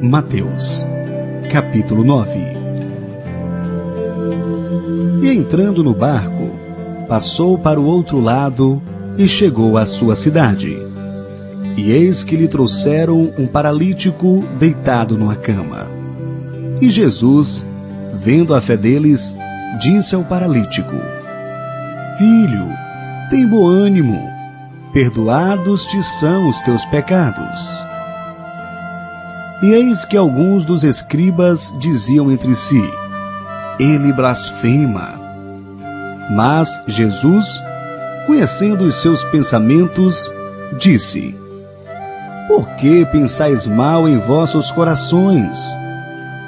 Mateus, capítulo 9. E entrando no barco, passou para o outro lado e chegou à sua cidade. E eis que lhe trouxeram um paralítico deitado numa cama. E Jesus, vendo a fé deles, disse ao paralítico: Filho, tem bom ânimo, perdoados te são os teus pecados. E eis que alguns dos escribas diziam entre si: Ele blasfema. Mas Jesus, conhecendo os seus pensamentos, disse: Por que pensais mal em vossos corações?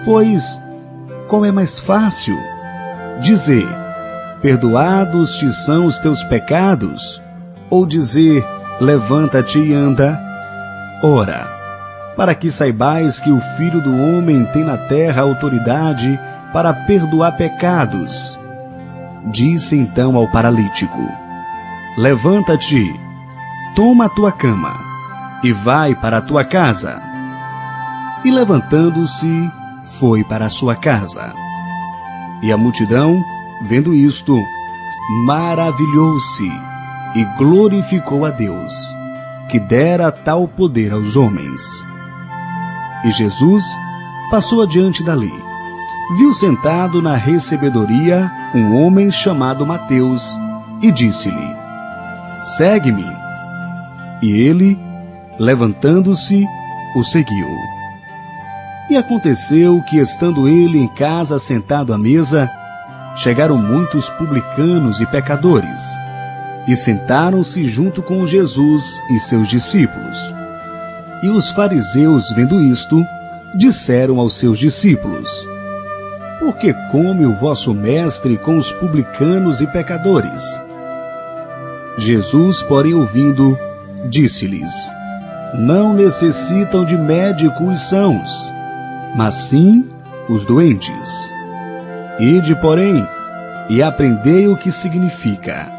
Pois, qual é mais fácil? Dizer: Perdoados te são os teus pecados? Ou dizer: Levanta-te e anda? Ora, para que saibais que o Filho do Homem tem na terra autoridade para perdoar pecados. Disse então ao paralítico: Levanta-te, toma a tua cama, e vai para a tua casa. E levantando-se, foi para a sua casa. E a multidão, vendo isto, maravilhou-se e glorificou a Deus, que dera tal poder aos homens. E Jesus passou adiante dali. Viu sentado na recebedoria um homem chamado Mateus, e disse-lhe: Segue-me. E ele, levantando-se, o seguiu. E aconteceu que, estando ele em casa sentado à mesa, chegaram muitos publicanos e pecadores, e sentaram-se junto com Jesus e seus discípulos. E os fariseus, vendo isto, disseram aos seus discípulos: Por que come o vosso mestre com os publicanos e pecadores? Jesus, porém, ouvindo, disse-lhes: Não necessitam de médico os sãos, mas sim os doentes. Ide, porém, e aprendei o que significa: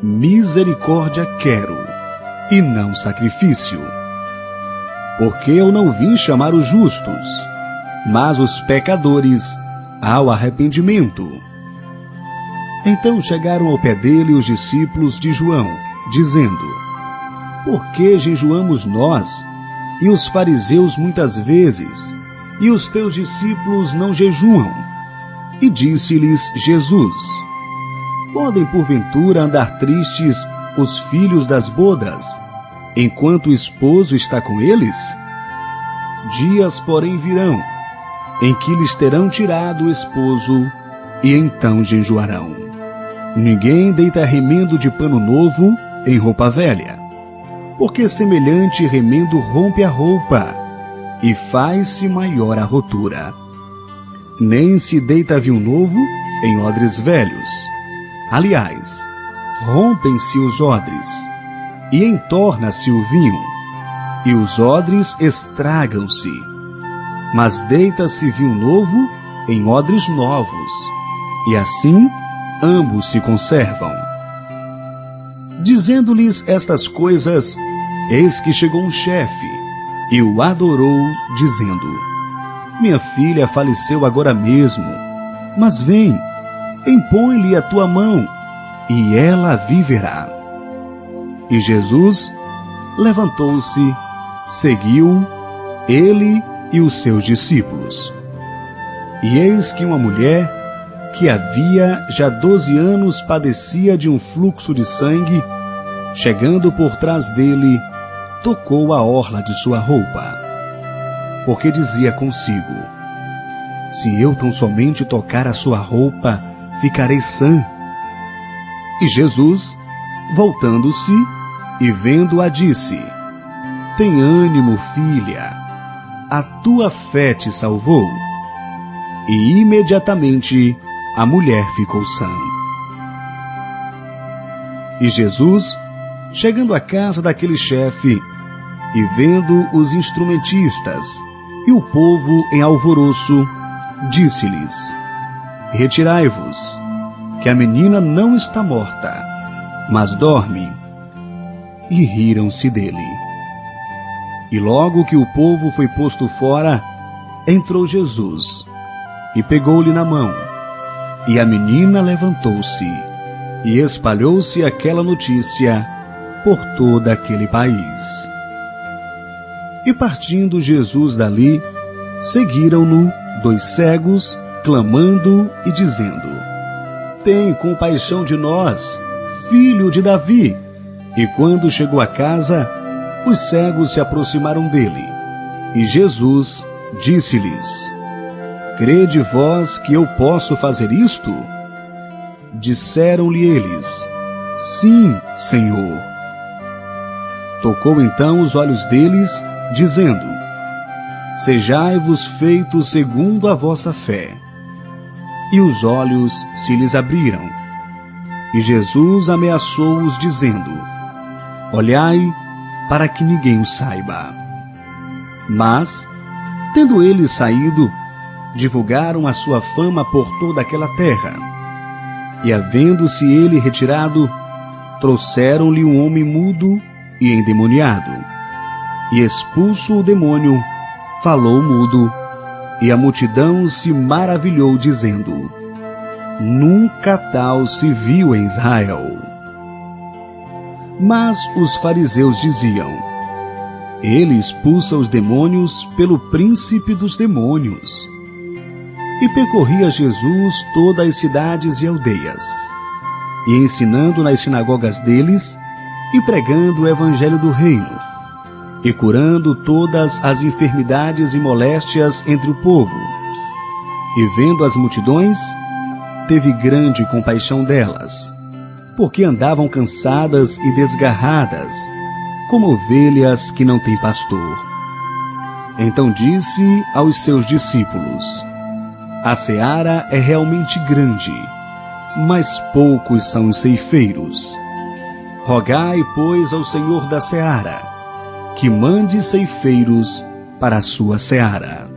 misericórdia quero, e não sacrifício. Porque eu não vim chamar os justos, mas os pecadores ao arrependimento. Então chegaram ao pé dele os discípulos de João, dizendo: Por que jejuamos nós, e os fariseus muitas vezes, e os teus discípulos não jejuam? E disse-lhes Jesus: Podem porventura andar tristes os filhos das bodas, enquanto o esposo está com eles? Dias, porém, virão, em que lhes terão tirado o esposo, e então jejuarão. Ninguém deita remendo de pano novo em roupa velha, porque semelhante remendo rompe a roupa, e faz-se maior a rotura. Nem se deita vinho novo em odres velhos. Aliás, rompem-se os odres, e entorna-se o vinho, e os odres estragam-se. Mas deita-se vinho novo em odres novos, e assim ambos se conservam. Dizendo-lhes estas coisas, eis que chegou um chefe, e o adorou, dizendo: Minha filha faleceu agora mesmo, mas vem, impõe-lhe a tua mão, e ela viverá. E Jesus levantou-se, seguiu, ele e os seus discípulos. E eis que uma mulher, que havia já 12 anos padecia de um fluxo de sangue, chegando por trás dele, tocou a orla de sua roupa, porque dizia consigo: Se eu tão somente tocar a sua roupa, ficarei sã. E Jesus, voltando-se e vendo-a, disse: Tem ânimo, filha, a tua fé te salvou. E imediatamente a mulher ficou sã. E Jesus, chegando à casa daquele chefe, e vendo os instrumentistas e o povo em alvoroço, disse-lhes: Retirai-vos, que a menina não está morta, mas dorme. E riram-se dele. E logo que o povo foi posto fora, entrou Jesus, e pegou-lhe na mão, e a menina levantou-se, e espalhou-se aquela notícia por todo aquele país. E partindo Jesus dali, seguiram-no 2 cegos, clamando e dizendo: Tem compaixão de nós, filho de Davi. E quando chegou a casa, os cegos se aproximaram dele, e Jesus disse-lhes: Crede vós que eu posso fazer isto? Disseram-lhe eles: Sim, Senhor. Tocou então os olhos deles, dizendo: Sejai-vos feitos segundo a vossa fé. E os olhos se lhes abriram. E Jesus ameaçou-os, dizendo: Olhai, para que ninguém o saiba. Mas, tendo eles saído, divulgaram a sua fama por toda aquela terra. E havendo-se ele retirado, trouxeram-lhe um homem mudo e endemoniado. E expulso o demônio, falou mudo, e a multidão se maravilhou, dizendo: Nunca tal se viu em Israel. Mas os fariseus diziam: Ele expulsa os demônios pelo príncipe dos demônios. E percorria Jesus todas as cidades e aldeias, e ensinando nas sinagogas deles, e pregando o evangelho do reino, e curando todas as enfermidades e moléstias entre o povo. E vendo as multidões, teve grande compaixão delas, porque andavam cansadas e desgarradas, como ovelhas que não têm pastor. Então disse aos seus discípulos: A seara é realmente grande, mas poucos são os ceifeiros. Rogai, pois, ao Senhor da seara, que mande ceifeiros para a sua seara.